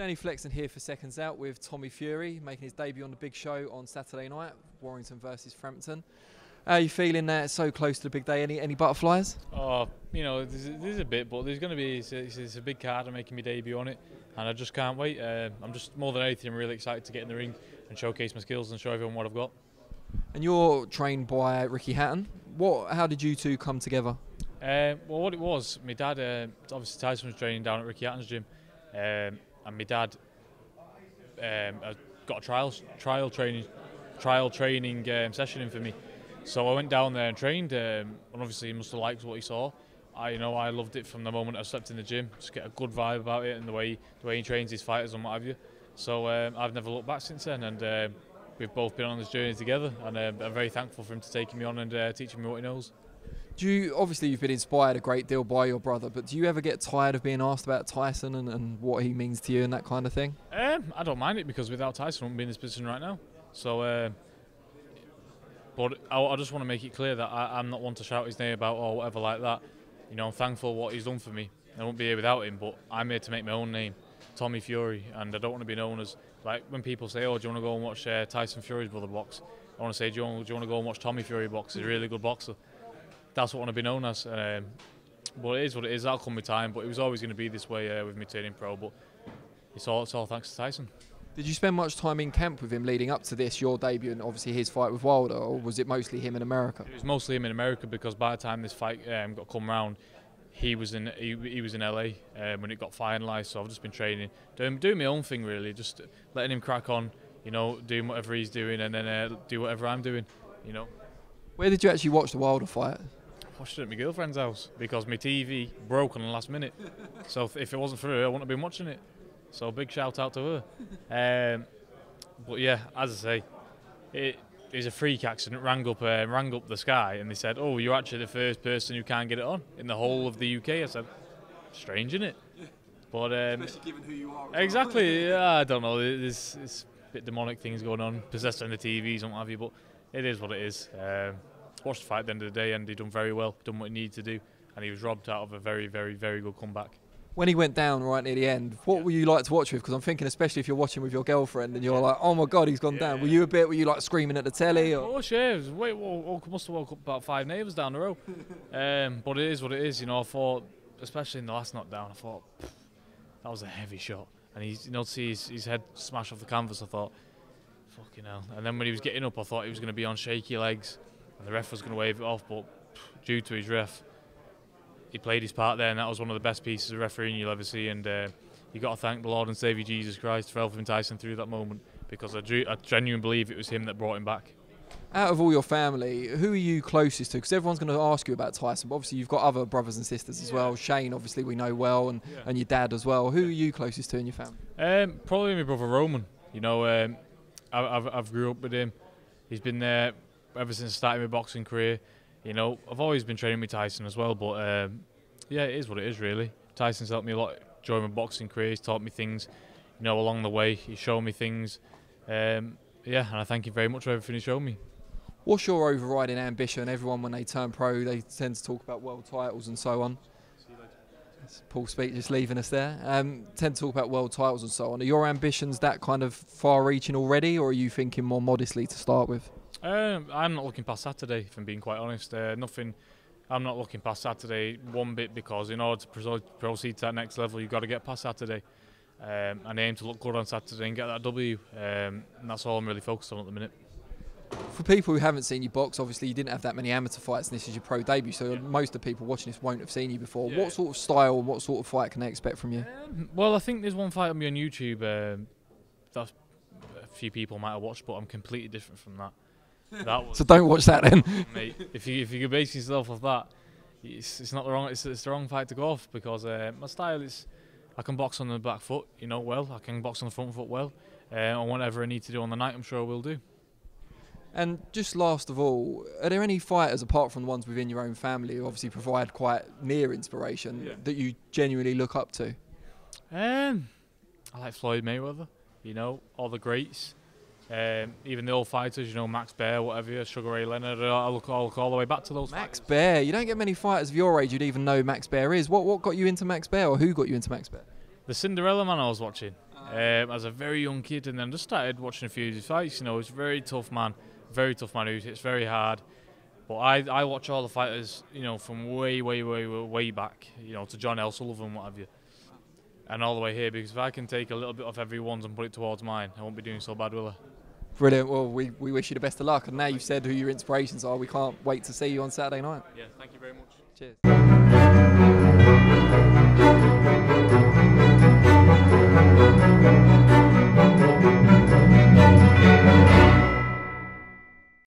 Danny Flexen here for Seconds Out with Tommy Fury, making his debut on the big show on Saturday night, Warrington versus Frampton. How are you feeling there? It's so close to the big day. Any butterflies? Oh, you know, there's a bit, but there's going to be, it's a big card. I'm making my debut on it, and I just can't wait. I'm just, more than anything, I'm really excited to get in the ring and showcase my skills and show everyone what I've got. And you're trained by Ricky Hatton. How did you two come together? Well, what it was, my dad, obviously Tyson was training down at Ricky Hatton's gym, and my dad got a trial training session in for me. So I went down there and trained, and obviously he must have liked what he saw. I loved it from the moment I stepped in the gym. Just get a good vibe about it and the way he trains his fighters and what have you. So I've never looked back since then, and we've both been on this journey together. And I'm very thankful for him to taking me on and teaching me what he knows. Obviously you've been inspired a great deal by your brother, but do you ever get tired of being asked about Tyson and what he means to you and that kind of thing? I don't mind it, because without Tyson I wouldn't be in this position right now. So, but I just want to make it clear that I'm not one to shout his name about or whatever like that. You know, I'm thankful for what he's done for me. I won't be here without him, but I'm here to make my own name, Tommy Fury, and I don't want to be known as, like, when people say, oh, do you want to go and watch Tyson Fury's brother box? I want to say, do you want to go and watch Tommy Fury box? He's a really good boxer. That's what I want to be known as. But it is what it is. That'll come with time. But it was always going to be this way with me turning pro. But it's all thanks to Tyson. Did you spend much time in camp with him leading up to this, your debut, and obviously his fight with Wilder, or was it mostly him in America? It was mostly him in America, because by the time this fight got come round, he was in LA when it got finalised. So I've just been training, doing my own thing really, just letting him crack on, you know, doing whatever he's doing, and then do whatever I'm doing, you know. Where did you actually watch the Wilder fight? I watched it at my girlfriend's house, because my TV broke on the last minute. So if it wasn't for her, I wouldn't have been watching it. So big shout out to her. But yeah, as I say, it is a freak accident. Rang up the Sky, and they said, "Oh, you're actually the first person who can't get it on in the whole of the UK." I said, "Strange, isn't it?" But especially given who you are. Exactly. Yeah, I don't know. There's a bit demonic things going on, possessing the TVs and what have you. But it is what it is. Watched the fight at the end of the day, and he done very well, done what he needed to do, and he was robbed out of a very, very, very good comeback. When he went down right near the end, what were you like to watch with? Because I'm thinking, especially if you're watching with your girlfriend and you're like, oh my God, he's gone down. Were you like screaming at the telly? Or? Oh, yeah. Must have woke up about 5 neighbours down the road. But it is what it is. You know, I thought, especially in the last knockdown, I thought, that was a heavy shot. And he's, you know, to see his head smash off the canvas, I thought, fucking hell. And then when he was getting up, I thought he was going to be on shaky legs and the ref was going to wave it off. But due to his ref, he played his part there, and that was one of the best pieces of refereeing you'll ever see. And you got to thank the Lord and Saviour Jesus Christ for helping Tyson through that moment, because I genuinely believe it was him that brought him back. Out of all your family, who are you closest to? Because everyone's going to ask you about Tyson, but obviously you've got other brothers and sisters as well. Shane, obviously, we know well, and your dad as well. Who are you closest to in your family? Probably my brother Roman. You know, I've grew up with him. He's been there ever since I started my boxing career. You know, I've always been training with Tyson as well, but yeah, it is what it is really. Tyson's helped me a lot during my boxing career. He's taught me things, you know, along the way. He's shown me things. Yeah, and I thank him very much for everything he's shown me. What's your overriding ambition? Everyone, when they turn pro, they tend to talk about world titles and so on. Paul Speak just leaving us there. Tend to talk about world titles and so on. Are your ambitions that kind of far-reaching already, or are you thinking more modestly to start with? I'm not looking past Saturday, if I'm being quite honest. I'm not looking past Saturday one bit, because in order to proceed to that next level, you've got to get past Saturday. And I aim to look good on Saturday and get that W. And that's all I'm really focused on at the minute. For people who haven't seen you box, obviously you didn't have that many amateur fights, and this is your pro debut, so most of the people watching this won't have seen you before. What sort of style and what sort of fight can they expect from you? Well, I think there's one fight on me on YouTube that a few people might have watched, but I'm completely different from that. So don't watch that then. Mate, if you can base yourself off that, it's not the wrong. It's the wrong fight to go off, because my style is, I can box on the back foot, you know, well. I can box on the front foot well, and whatever I need to do on the night, I'm sure I will do. And just last of all, are there any fighters apart from the ones within your own family who obviously provide quite near inspiration that you genuinely look up to? I like Floyd Mayweather, you know, all the greats. Even the old fighters, you know, Max Baer, whatever, Sugar Ray Leonard, I look all the way back to those Max fighters. Baer, you don't get many fighters of your age who'd even know Max Baer is. What got you into Max Baer, or who got you into Max Baer? The Cinderella Man I was watching. as a very young kid, and then just started watching a few of his fights. You know, he's a very tough man who hits very hard. But I watch all the fighters, you know, from way back, you know, to John L. Sullivan, what have you, and all the way here, because if I can take a little bit off everyone's and put it towards mine, I won't be doing so bad, will I? Brilliant. Well, we wish you the best of luck. And now you've said who your inspirations are, we can't wait to see you on Saturday night. Yeah, thank you very much. Cheers.